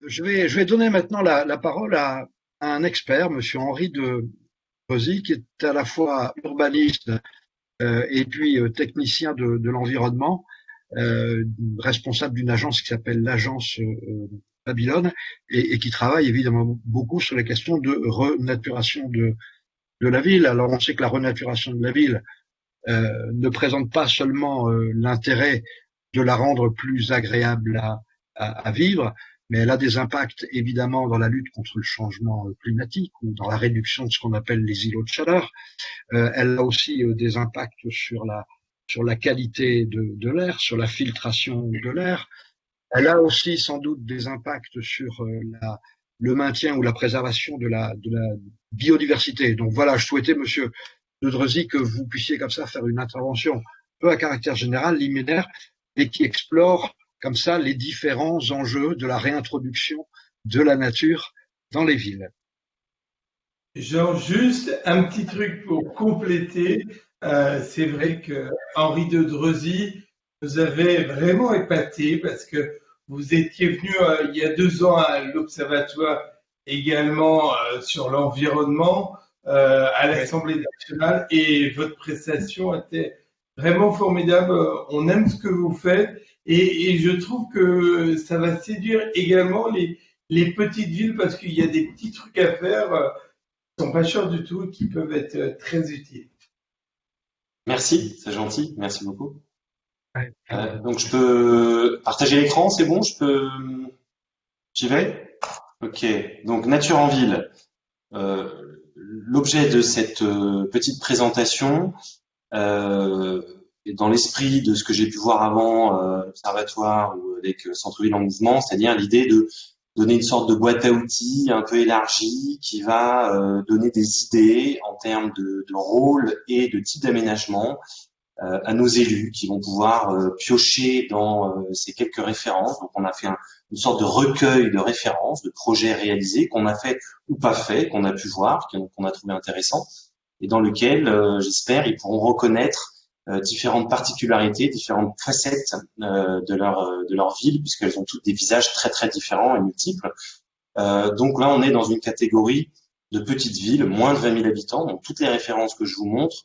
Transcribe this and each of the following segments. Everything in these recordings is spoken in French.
Je vais donner maintenant la parole à un expert, Monsieur Henri de Rosy, qui est à la fois urbaniste et puis technicien de l'environnement, responsable d'une agence qui s'appelle l'agence Babylone et qui travaille évidemment beaucoup sur les questions de renaturation de la ville. Alors on sait que la renaturation de la ville ne présente pas seulement l'intérêt de la rendre plus agréable à vivre, mais elle a des impacts évidemment dans la lutte contre le changement climatique ou dans la réduction de ce qu'on appelle les îlots de chaleur. Elle a aussi des impacts sur la qualité de l'air, sur la filtration de l'air. Elle a aussi sans doute des impacts sur le maintien ou la préservation de la biodiversité. Donc voilà, je souhaitais, Monsieur de Drezy, que vous puissiez comme ça faire une intervention peu à caractère général, liminaire, et qui explore comme ça les différents enjeux de la réintroduction de la nature dans les villes. Genre juste un petit truc pour compléter. C'est vrai que Henri de Drezy nous avait vraiment épaté parce que vous étiez venu il y a 2 ans à l'Observatoire également sur l'environnement à Oui. l'Assemblée nationale et votre prestation était vraiment formidable. On aime ce que vous faites et je trouve que ça va séduire également les petites villes parce qu'il y a des petits trucs à faire qui sont pas chers du tout et qui peuvent être très utiles. Merci, c'est gentil, merci beaucoup. Ouais. Donc je peux partager l'écran, c'est bon, j'y vais? Ok, donc nature en ville. L'objet de cette petite présentation est dans l'esprit de ce que j'ai pu voir avant l'observatoire ou avec Centre-ville en mouvement, c'est-à-dire l'idée de donner une sorte de boîte à outils un peu élargie qui va donner des idées en termes de rôle et de type d'aménagement à nos élus qui vont pouvoir piocher dans ces quelques références. Donc on a fait une sorte de recueil de références, de projets réalisés qu'on a fait ou pas fait, qu'on a pu voir, qu'on a trouvé intéressants, et dans lequel, j'espère, ils pourront reconnaître différentes particularités, différentes facettes de leur ville, puisqu'elles ont toutes des visages très très différents et multiples. Donc là, on est dans une catégorie de petites villes, moins de 20 000 habitants. Donc toutes les références que je vous montre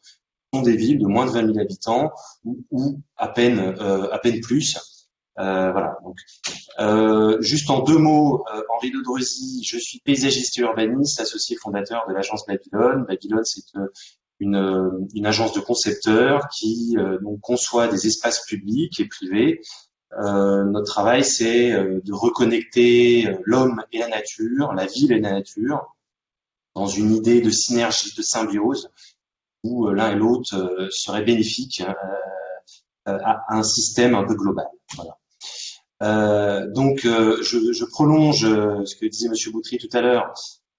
sont des villes de moins de 20 000 habitants ou à peine plus. Voilà. Donc, juste en 2 mots, Henri de Drezy, je suis paysagiste et urbaniste, associé fondateur de l'agence Babylone. Babylone, c'est une agence de concepteurs qui donc conçoit des espaces publics et privés. Notre travail, c'est de reconnecter l'homme et la nature, la ville et la nature, dans une idée de synergie, de symbiose, où l'un et l'autre seraient bénéfiques à un système un peu global. Voilà. Donc, je prolonge ce que disait Monsieur Boutry tout à l'heure.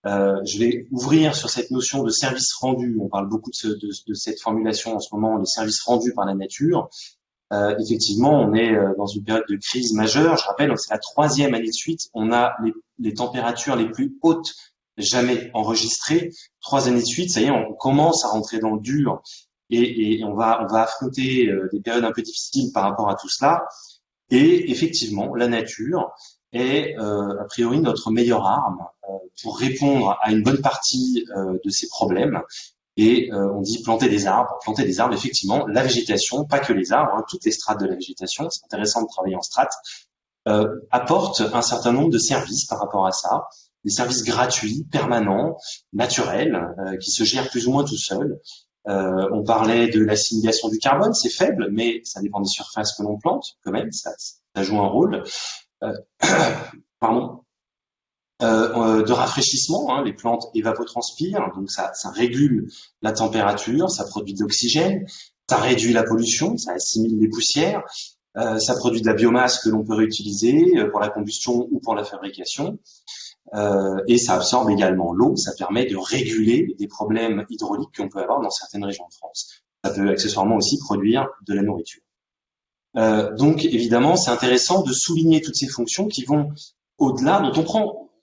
Je vais ouvrir sur cette notion de service rendu. On parle beaucoup de cette formulation en ce moment, les services rendus par la nature. Effectivement, on est dans une période de crise majeure. Je rappelle, c'est la 3e année de suite. On a les températures les plus hautes jamais enregistrées. 3 années de suite, ça y est, on commence à rentrer dans le dur et on va affronter des périodes un peu difficiles par rapport à tout cela. Et effectivement, la nature est a priori notre meilleure arme pour répondre à une bonne partie de ces problèmes. Et on dit planter des arbres, effectivement, la végétation, pas que les arbres, toutes les strates de la végétation, c'est intéressant de travailler en strates, apporte un certain nombre de services par rapport à ça, des services gratuits, permanents, naturels, qui se gèrent plus ou moins tout seuls. On parlait de l'assimilation du carbone, c'est faible, mais ça dépend des surfaces que l'on plante, quand même, ça joue un rôle. Pardon. De rafraîchissement, les plantes évapotranspirent, donc ça régule la température, ça produit de l'oxygène, ça réduit la pollution, ça assimile les poussières, ça produit de la biomasse que l'on peut réutiliser pour la combustion ou pour la fabrication, et ça absorbe également l'eau, ça permet de réguler des problèmes hydrauliques qu'on peut avoir dans certaines régions de France. Ça peut accessoirement aussi produire de la nourriture. Donc évidemment, c'est intéressant de souligner toutes ces fonctions qui vont au-delà, dont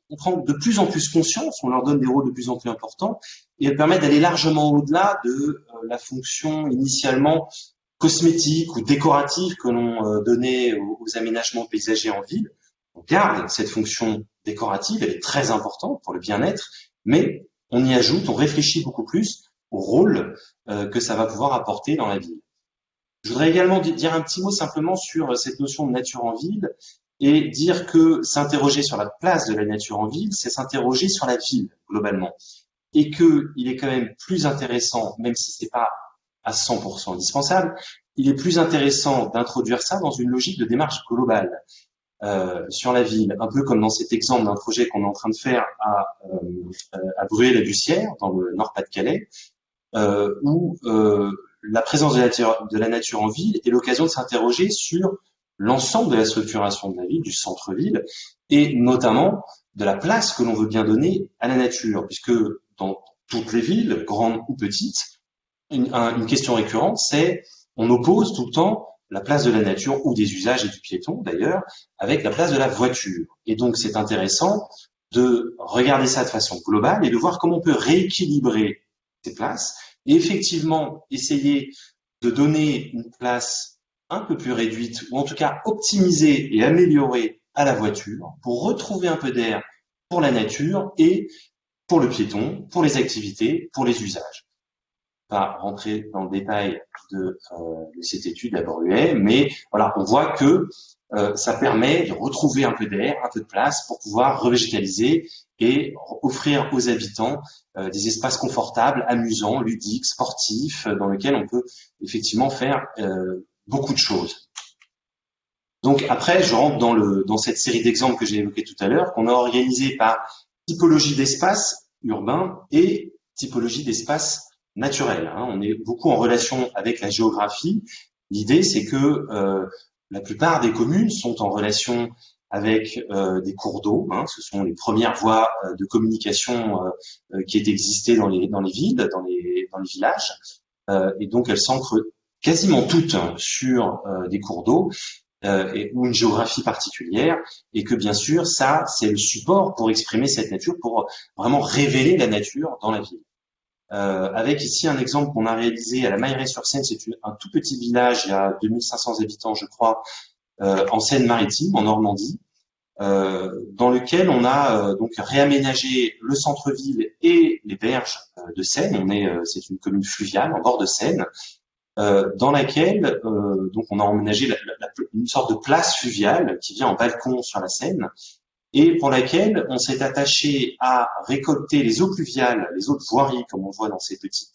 on prend de plus en plus conscience, on leur donne des rôles de plus en plus importants, et elles permettent d'aller largement au-delà de la fonction initialement cosmétique ou décorative que l'on donnait aux aménagements paysagers en ville. on garde cette fonction décorative, elle est très importante pour le bien-être, mais on y ajoute, on réfléchit beaucoup plus au rôle que ça va pouvoir apporter dans la ville. Je voudrais également dire un petit mot simplement sur cette notion de nature en ville et dire que s'interroger sur la place de la nature en ville, c'est s'interroger sur la ville globalement. Et qu'il est quand même plus intéressant, même si c'est pas à 100% indispensable, il est plus intéressant d'introduire ça dans une logique de démarche globale sur la ville, un peu comme dans cet exemple d'un projet qu'on est en train de faire à Bruay-la-Bussière, dans le Nord-Pas-de-Calais, où la présence de la nature en ville est l'occasion de s'interroger sur l'ensemble de la structuration de la ville, du centre-ville, et notamment de la place que l'on veut bien donner à la nature, puisque dans toutes les villes, grandes ou petites, une question récurrente, c'est on oppose tout le temps la place de la nature ou des usages et du piéton d'ailleurs avec la place de la voiture. Et donc c'est intéressant de regarder ça de façon globale et de voir comment on peut rééquilibrer ces places et effectivement essayer de donner une place un peu plus réduite ou en tout cas optimiser et améliorer à la voiture pour retrouver un peu d'air pour la nature et pour le piéton, pour les activités, pour les usages. Pas rentrer dans le détail de cette étude à Bruay, mais voilà, on voit que ça permet de retrouver un peu d'air, un peu de place pour pouvoir revégétaliser et offrir aux habitants des espaces confortables, amusants, ludiques, sportifs, dans lesquels on peut effectivement faire beaucoup de choses. Donc après, je rentre dans cette série d'exemples que j'ai évoqués tout à l'heure, qu'on a organisé par typologie d'espace urbain et typologie d'espace naturel. On est beaucoup en relation avec la géographie. L'idée, c'est que la plupart des communes sont en relation avec des cours d'eau. Ce sont les premières voies de communication qui existaient dans les villes, dans les villages. Et donc, elles s'ancrent quasiment toutes sur des cours d'eau ou une géographie particulière. Et que bien sûr, ça, c'est le support pour exprimer cette nature, pour vraiment révéler la nature dans la ville. Avec ici un exemple qu'on a réalisé à la Mailleraie-sur-Seine, c'est un tout petit village, il y a 2500 habitants je crois, en Seine-Maritime, en Normandie, dans lequel on a donc réaménagé le centre-ville et les berges de Seine. C'est une commune fluviale en bord de Seine, dans laquelle donc on a emménagé une sorte de place fluviale qui vient en balcon sur la Seine, et pour laquelle on s'est attaché à récolter les eaux pluviales, les eaux de voirie, comme on voit dans ces petites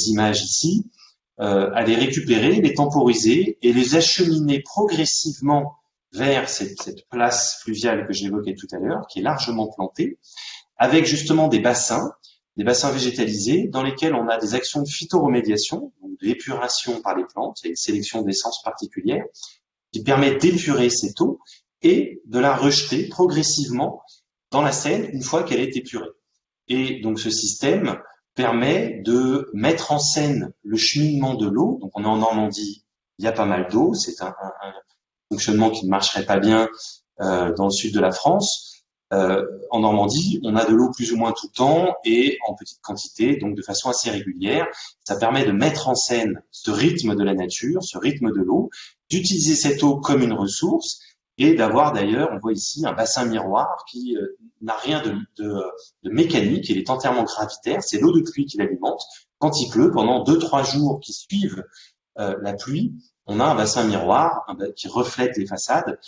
images ici, à les récupérer, les temporiser et les acheminer progressivement vers cette place fluviale que j'évoquais tout à l'heure, qui est largement plantée, avec justement des bassins végétalisés dans lesquels on a des actions de phytoremédiation, donc de l'épuration par les plantes, il y a une sélection d'essences particulières qui permet d'épurer cette eau et de la rejeter progressivement dans la Seine une fois qu'elle est épurée. Et donc ce système permet de mettre en scène le cheminement de l'eau. Donc on est en Normandie, il y a pas mal d'eau, c'est un fonctionnement qui ne marcherait pas bien dans le sud de la France. En Normandie, on a de l'eau plus ou moins tout le temps et en petite quantité, donc de façon assez régulière. Ça permet de mettre en scène ce rythme de la nature, ce rythme de l'eau, d'utiliser cette eau comme une ressource et d'avoir d'ailleurs, on voit ici un bassin miroir qui n'a rien de mécanique, il est entièrement gravitaire, c'est l'eau de pluie qui l'alimente. Quand il pleut, pendant 2-3 jours qui suivent la pluie, on a un bassin miroir qui reflète les façades,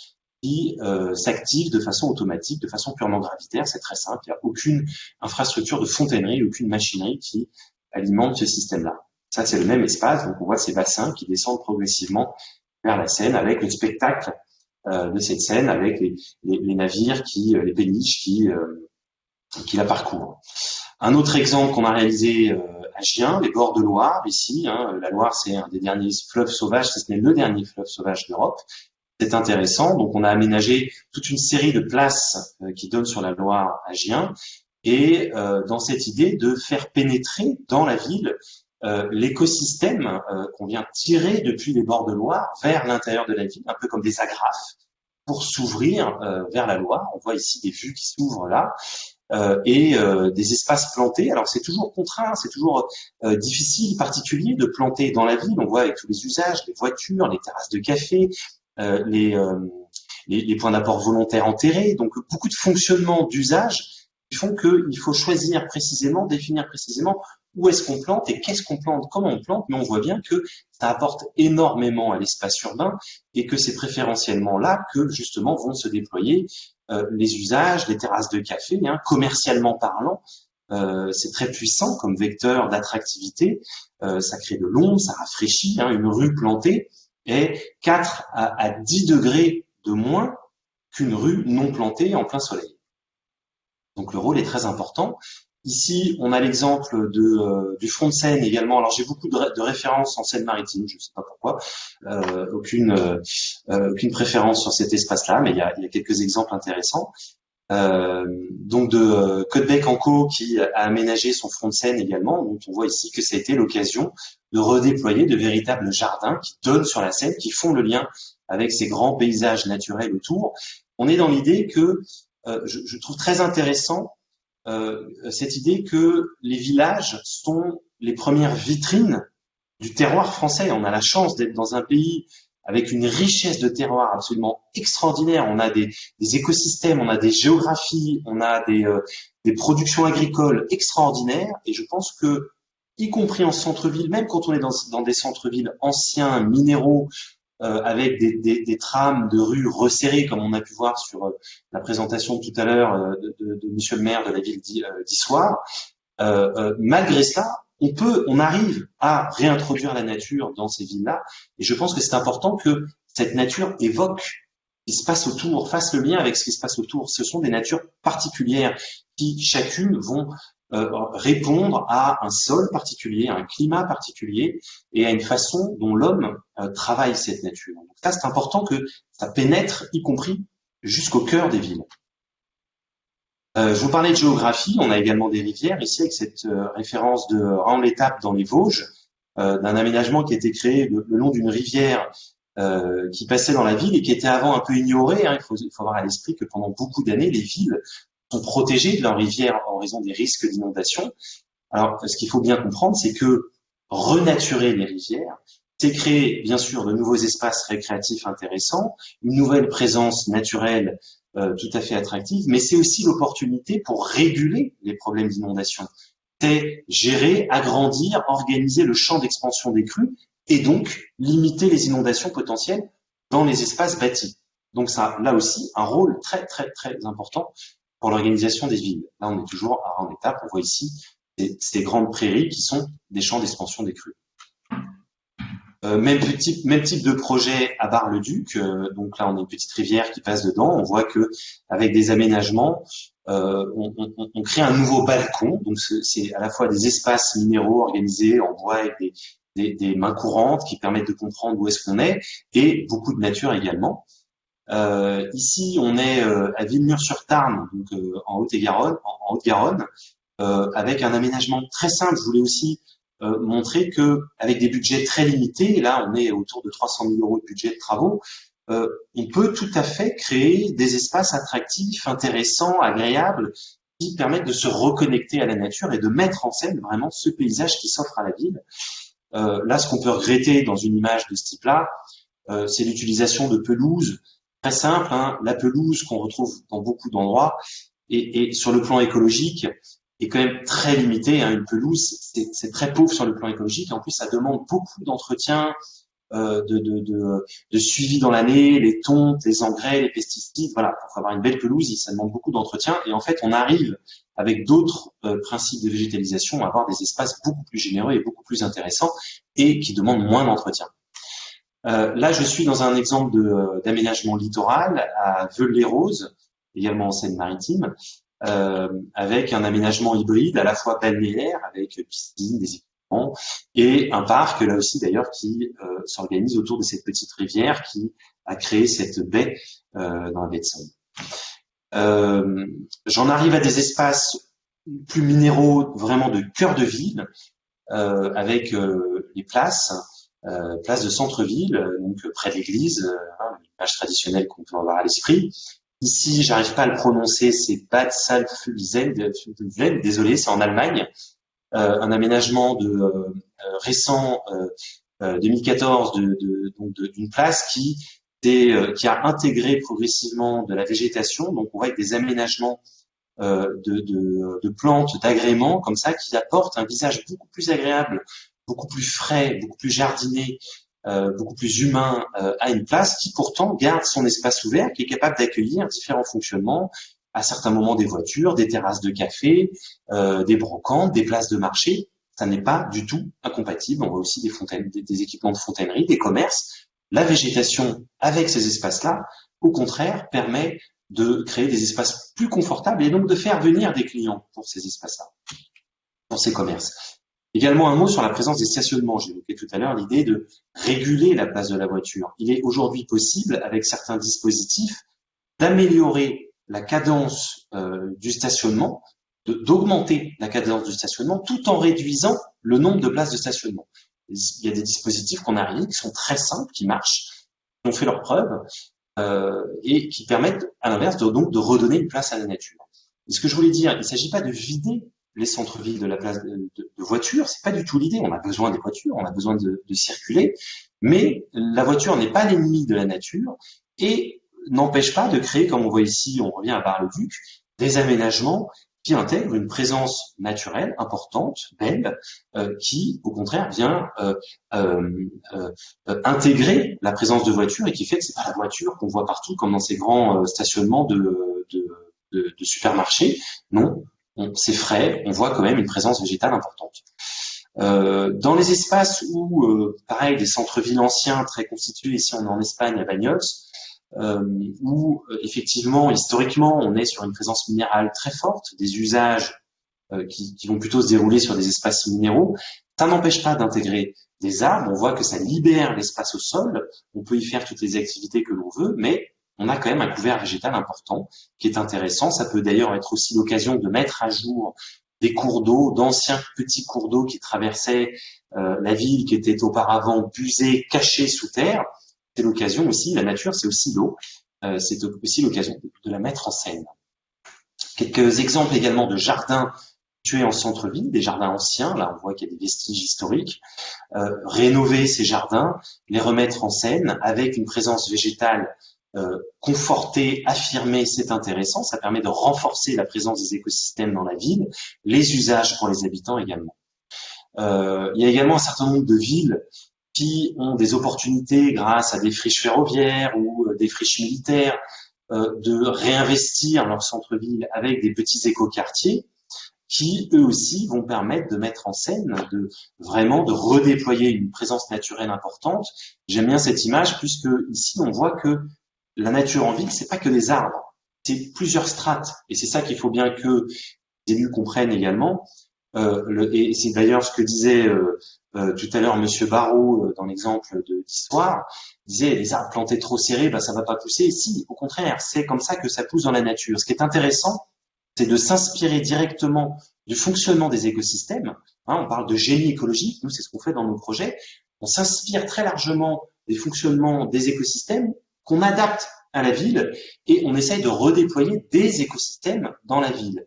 qui s'active de façon automatique, de façon purement gravitaire, c'est très simple, il n'y a aucune infrastructure de fontainerie, aucune machinerie qui alimente ce système-là. Ça, c'est le même espace, donc on voit ces bassins qui descendent progressivement vers la Seine avec le spectacle de cette Seine, avec les navires, les péniches qui la parcourent. Un autre exemple qu'on a réalisé à Gien, les bords de Loire, ici, la Loire c'est un des derniers fleuves sauvages, si ce n'est le dernier fleuve sauvage d'Europe. C'est intéressant, donc on a aménagé toute une série de places qui donnent sur la Loire à Gien, et dans cette idée de faire pénétrer dans la ville l'écosystème qu'on vient tirer depuis les bords de Loire vers l'intérieur de la ville, un peu comme des agrafes, pour s'ouvrir vers la Loire. On voit ici des vues qui s'ouvrent là, et des espaces plantés. Alors c'est toujours contraint, c'est toujours difficile, particulier de planter dans la ville. On voit avec tous les usages, les voitures, les terrasses de café, les les points d'apport volontaires enterrés. Donc beaucoup de fonctionnements d'usage qui font qu'il faut choisir précisément, définir précisément où est-ce qu'on plante et qu'est-ce qu'on plante, comment on plante, mais on voit bien que ça apporte énormément à l'espace urbain et que c'est préférentiellement là que justement vont se déployer les usages, les terrasses de café, hein, commercialement parlant. C'est très puissant comme vecteur d'attractivité, ça crée de l'ombre, ça rafraîchit, hein, une rue plantée est 4 à 10 degrés de moins qu'une rue non plantée en plein soleil. Donc le rôle est très important. Ici, on a l'exemple du front de Seine également. Alors j'ai beaucoup de références en Seine-Maritime, je ne sais pas pourquoi, aucune préférence sur cet espace-là, mais il y a quelques exemples intéressants. Donc de Caudebec-en-Caux qui a aménagé son front de Seine également. Donc on voit ici que ça a été l'occasion de redéployer de véritables jardins qui donnent sur la Seine, qui font le lien avec ces grands paysages naturels autour. On est dans l'idée que je trouve très intéressant cette idée que les villages sont les premières vitrines du terroir français. On a la chance d'être dans un pays avec une richesse de terroir absolument extraordinaire. On a des écosystèmes, on a des géographies, on a des productions agricoles extraordinaires. Et je pense que, y compris en centre-ville, même quand on est dans des centres-villes anciens, minéraux, avec des trames de rues resserrées, comme on a pu voir sur la présentation tout à l'heure de Monsieur le maire de la ville d'Issoire, malgré cela, on arrive à réintroduire la nature dans ces villes-là, et je pense que c'est important que cette nature évoque ce qui se passe autour, fasse le lien avec ce qui se passe autour. Ce sont des natures particulières qui, chacune, vont répondre à un sol particulier, à un climat particulier et à une façon dont l'homme travaille cette nature. Donc ça, c'est important que ça pénètre, y compris jusqu'au cœur des villes. Je vous parlais de géographie, on a également des rivières ici avec cette référence de Raon-l'Étape dans les Vosges, d'un aménagement qui a été créé le long d'une rivière qui passait dans la ville et qui était avant un peu ignorée. Hein. Il faut avoir à l'esprit que pendant beaucoup d'années, les villes sont protégées de leurs rivières en raison des risques d'inondation. Alors, ce qu'il faut bien comprendre, c'est que renaturer les rivières, c'est créer bien sûr de nouveaux espaces récréatifs intéressants, une nouvelle présence naturelle tout à fait attractive, mais c'est aussi l'opportunité pour réguler les problèmes d'inondation. C'est gérer, agrandir, organiser le champ d'expansion des crues et donc limiter les inondations potentielles dans les espaces bâtis. Donc ça, là aussi, un rôle très très très important pour l'organisation des villes. Là, on est toujours à une étape. On voit ici ces grandes prairies qui sont des champs d'expansion des crues. Même type de projet à Bar-le-Duc. Donc là, on a une petite rivière qui passe dedans. On voit que avec des aménagements, on crée un nouveau balcon. Donc c'est à la fois des espaces minéraux organisés en bois avec des mains courantes qui permettent de comprendre où est-ce qu'on est et beaucoup de nature également. Ici, on est à Villemur-sur-Tarn, donc en Haute-Garonne, avec un aménagement très simple. Je voulais aussi montrer que avec des budgets très limités, et là on est autour de 300 000 € de budget de travaux, on peut tout à fait créer des espaces attractifs, intéressants, agréables, qui permettent de se reconnecter à la nature et de mettre en scène vraiment ce paysage qui s'offre à la ville. Là, ce qu'on peut regretter dans une image de ce type-là, c'est l'utilisation de pelouses très simples, hein, la pelouse qu'on retrouve dans beaucoup d'endroits, et sur le plan écologique, est quand même très limité. Hein. Une pelouse, c'est très pauvre sur le plan écologique. Et en plus, ça demande beaucoup d'entretien, de suivi dans l'année, les tontes, les engrais, les pesticides. Voilà, pour avoir une belle pelouse, ça demande beaucoup d'entretien. Et en fait, on arrive avec d'autres principes de végétalisation à avoir des espaces beaucoup plus généreux et beaucoup plus intéressants et qui demandent moins d'entretien. Là, je suis dans un exemple d'aménagement littoral à Veules-les-Roses, également en Seine-Maritime. Avec un aménagement hybride à la fois balnéaire avec piscine, des équipements et un parc là aussi d'ailleurs qui s'organise autour de cette petite rivière qui a créé cette baie dans la baie de Seine. J'en arrive à des espaces plus minéraux, vraiment de cœur de ville, avec les places de centre-ville, donc près de l'église, l'image traditionnelle qu'on peut avoir à l'esprit. Ici, j'arrive pas à le prononcer, c'est Bad Salzuflen, désolé, c'est en Allemagne. Un aménagement récent 2014 d'une place qui qui a intégré progressivement de la végétation. Donc, on voit avec des aménagements de plantes, d'agréments comme ça, qui apportent un visage beaucoup plus agréable, beaucoup plus frais, beaucoup plus jardiné, beaucoup plus humain à une place qui pourtant garde son espace ouvert, qui est capable d'accueillir différents fonctionnements, à certains moments des voitures, des terrasses de café, des brocantes, des places de marché. Ça n'est pas du tout incompatible. On voit aussi des fontaines, des équipements de fontainerie, des commerces. La végétation avec ces espaces-là, au contraire, permet de créer des espaces plus confortables et donc de faire venir des clients pour ces espaces-là, pour ces commerces. Également un mot sur la présence des stationnements. J'évoquais tout à l'heure l'idée de réguler la place de la voiture. Il est aujourd'hui possible, avec certains dispositifs, d'améliorer la cadence du stationnement, d'augmenter la cadence du stationnement tout en réduisant le nombre de places de stationnement. Il y a des dispositifs qu'on a réunis qui sont très simples, qui marchent, qui ont fait leurs preuves et qui permettent à l'inverse donc de redonner une place à la nature. Et ce que je voulais dire, il ne s'agit pas de vider les centres-villes de la place de voitures, c'est pas du tout l'idée. On a besoin des voitures, on a besoin de circuler, mais la voiture n'est pas l'ennemi de la nature et n'empêche pas de créer, comme on voit ici, on revient à Bar-le-Duc, des aménagements qui intègrent une présence naturelle importante, belle, qui, au contraire, vient intégrer la présence de voitures et qui fait que c'est pas la voiture qu'on voit partout, comme dans ces grands stationnements de supermarchés. Non, c'est frais, on voit quand même une présence végétale importante. Dans les espaces où, pareil, des centres-villes anciens très constitués, ici on est en Espagne, à Bagnols, où effectivement, historiquement, on est sur une présence minérale très forte, des usages qui vont plutôt se dérouler sur des espaces minéraux. Ça n'empêche pas d'intégrer des arbres, on voit que ça libère l'espace au sol, on peut y faire toutes les activités que l'on veut, mais on a quand même un couvert végétal important qui est intéressant. Ça peut d'ailleurs être aussi l'occasion de mettre à jour des cours d'eau, d'anciens petits cours d'eau qui traversaient la ville, qui étaient auparavant busés, cachés sous terre. C'est l'occasion aussi, la nature, c'est aussi l'eau, c'est aussi l'occasion de la mettre en scène. Quelques exemples également de jardins situés en centre-ville, des jardins anciens, là on voit qu'il y a des vestiges historiques, rénover ces jardins, les remettre en scène avec une présence végétale confortée, affirmée, c'est intéressant, ça permet de renforcer la présence des écosystèmes dans la ville, les usages pour les habitants également. Il y a également un certain nombre de villes qui ont des opportunités grâce à des friches ferroviaires ou des friches militaires de réinvestir leur centre-ville avec des petits écoquartiers qui, eux aussi, vont permettre de mettre en scène, vraiment de redéployer une présence naturelle importante. J'aime bien cette image puisque ici, on voit que la nature en ville, c'est pas que des arbres, c'est plusieurs strates. Et c'est ça qu'il faut bien que les élus comprennent également. Et c'est d'ailleurs ce que disait tout à l'heure Monsieur Barrault dans l'exemple d'histoire, disait les arbres plantés trop serrés, ça va pas pousser. Si, au contraire, c'est comme ça que ça pousse dans la nature. Ce qui est intéressant, c'est de s'inspirer directement du fonctionnement des écosystèmes. On parle de génie écologique, nous c'est ce qu'on fait dans nos projets. On s'inspire très largement des fonctionnements des écosystèmes qu'on adapte à la ville et on essaye de redéployer des écosystèmes dans la ville.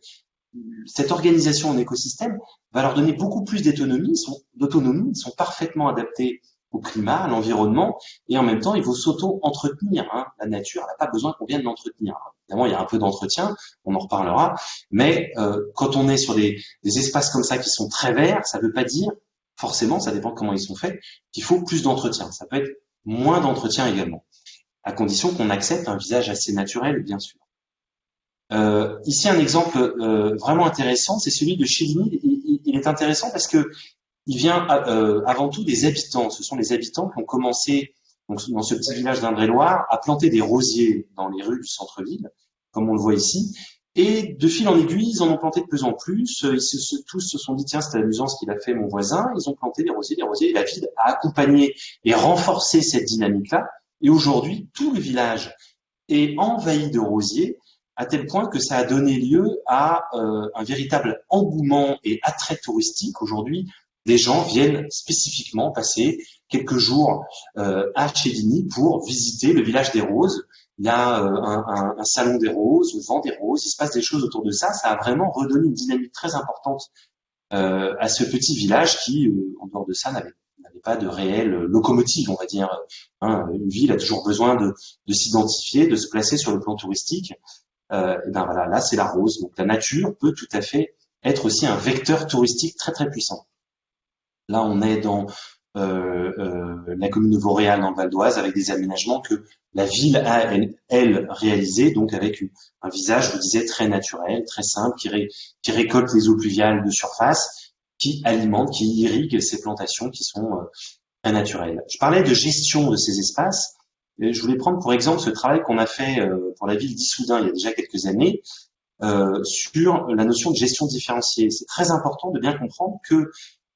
Cette organisation en écosystème va leur donner beaucoup plus d'autonomie, ils sont parfaitement adaptés au climat, à l'environnement, et en même temps, il faut s'auto-entretenir. La nature, elle n'a pas besoin qu'on vienne l'entretenir. Évidemment, il y a un peu d'entretien, on en reparlera, mais quand on est sur des espaces comme ça qui sont très verts, ça ne veut pas dire, forcément, ça dépend de comment ils sont faits, qu'il faut plus d'entretien. Ça peut être moins d'entretien également, à condition qu'on accepte un visage assez naturel, bien sûr. Ici, un exemple vraiment intéressant, c'est celui de Chéligny. Il est intéressant parce que il vient avant tout des habitants. Ce sont les habitants qui ont commencé donc, dans ce petit village d'Indre-et-Loire à planter des rosiers dans les rues du centre-ville, comme on le voit ici. Et de fil en aiguille, ils en ont planté de plus en plus. Tous se sont dit, tiens, c'est amusant ce qu'il a fait mon voisin. Ils ont planté des rosiers. Et la ville a accompagné et renforcé cette dynamique-là. Et aujourd'hui, tout le village est envahi de rosiers, à tel point que ça a donné lieu à un véritable engouement et attrait touristique. Aujourd'hui, des gens viennent spécifiquement passer quelques jours à Chéligny pour visiter le village des roses. Il y a un salon des roses, on vend des roses, il se passe des choses autour de ça. Ça a vraiment redonné une dynamique très importante à ce petit village qui, en dehors de ça, n'avait n'avait pas de réelle locomotive, on va dire. Hein, une ville a toujours besoin de s'identifier, de se placer sur le plan touristique. Et ben voilà, là c'est la rose. Donc la nature peut tout à fait être aussi un vecteur touristique très très puissant. Là on est dans la commune de Vauréal dans le Val d'Oise avec des aménagements que la ville a elle réalisé, donc avec un visage, je vous disais, très naturel, très simple, qui récolte les eaux pluviales de surface, qui alimente, qui irrigue ces plantations qui sont très naturelles. Je parlais de gestion de ces espaces. Je voulais prendre pour exemple ce travail qu'on a fait pour la ville d'Issoudun il y a déjà quelques années sur la notion de gestion différenciée. C'est très important de bien comprendre que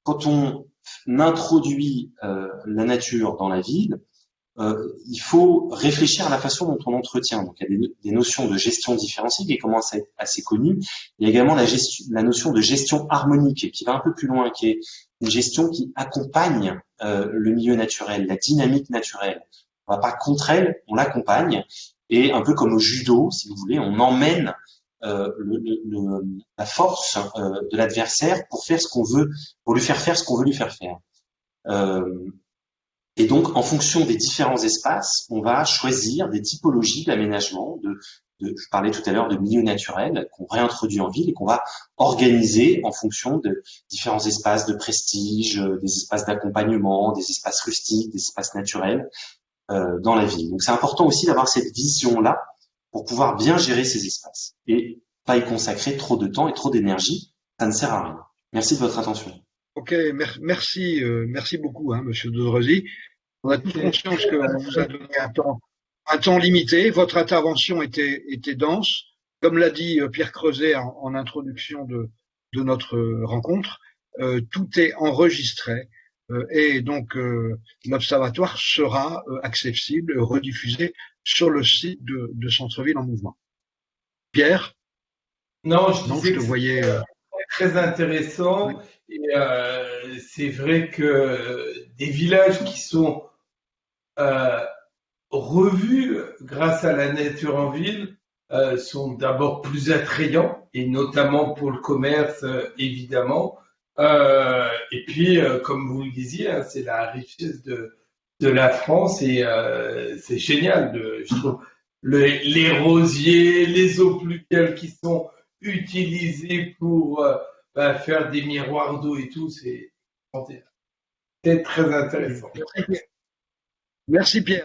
quand on introduit la nature dans la ville, il faut réfléchir à la façon dont on l'entretient. Donc, il y a des notions de gestion différenciée qui commencent à être assez connues. Il y a également la notion de gestion harmonique qui va un peu plus loin, qui est une gestion qui accompagne le milieu naturel, la dynamique naturelle. On va pas contre elle, on l'accompagne. Et un peu comme au judo, si vous voulez, on emmène la force de l'adversaire pour faire ce qu'on veut, pour lui faire faire ce qu'on veut lui faire faire. Et donc, en fonction des différents espaces, on va choisir des typologies d'aménagement. Je parlais tout à l'heure de milieux naturels qu'on réintroduit en ville et qu'on va organiser en fonction de différents espaces de prestige, des espaces d'accompagnement, des espaces rustiques, des espaces naturels dans la ville. Donc, c'est important aussi d'avoir cette vision-là pour pouvoir bien gérer ces espaces et pas y consacrer trop de temps et trop d'énergie. Ça ne sert à rien. Merci de votre attention. Ok, merci beaucoup, hein, Monsieur de Dreuzy. On a tous conscience qu'on vous a donné un temps limité. Votre intervention était dense. Comme l'a dit Pierre Creuset en introduction de notre rencontre, tout est enregistré et donc l'observatoire sera accessible, rediffusé sur le site de Centre-Ville en Mouvement. Pierre? Non, je disais je te voyais. Très intéressant. Oui. Et c'est vrai que des villages qui sont revus grâce à la nature en ville sont d'abord plus attrayants, et notamment pour le commerce, évidemment. Et puis, comme vous le disiez, hein, c'est la richesse de la France, et c'est génial. Je trouve les rosiers, les eaux pluviales qui sont utilisées pour faire des miroirs d'eau et tout, c'est très intéressant. Merci Pierre.